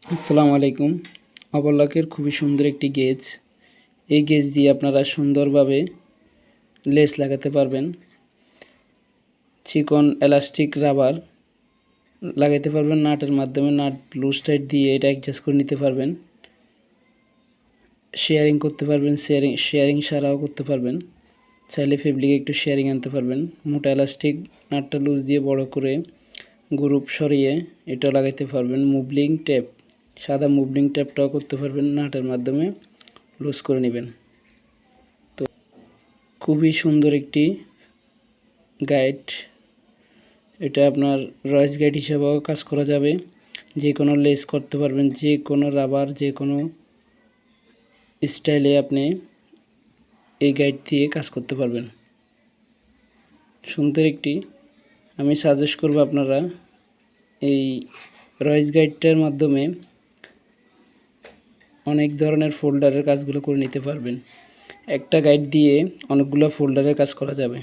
আসসালামু আলাইকুম। অবলকের খুবই সুন্দর একটি গেজ। এই গেজ দিয়ে আপনারা সুন্দরভাবে লেস লাগাতে পারবেন। চিকন এলাস্টিক রাবার লাগাইতে পারবেন নাটের মাধ্যমে। নাট লুজ টাইট দিয়ে এটা অ্যাডজাস্ট করে নিতে পারবেন। শেয়ারিং করতে পারবেন, শেয়ারিং ছাড়াও করতে পারবেন। চাইলে ফেব্রিকে একটু শেয়ারিং আনতে পারবেন। মোটা এলাস্টিক নাটটা লুজ দিয়ে বড় করে গ্রুপ সরিয়ে এটা লাগাইতে পারবেন। মুভলিং টেপ, সাদা মুভলিং টেপটাও করতে পারবেন, নাটের মাধ্যমে লুজ করে নেবেন। তো খুবই সুন্দর একটি গাইড। এটা আপনার রয়েস গাইড হিসেবেও কাজ করা যাবে। যে কোনো লেস করতে পারবেন, যে কোনো রাবার, যে কোনো স্টাইলে আপনি এই গাইড দিয়ে কাজ করতে পারবেন। সুন্দর একটি, আমি সাজেস্ট করব আপনারা এই রয়েস গাইডটার মাধ্যমে অনেক ধরনের ফোল্ডারের কাজগুলো করে নিতে পারবেন। একটা গাইড দিয়ে অনেকগুলো ফোল্ডারের কাজ করা যাবে।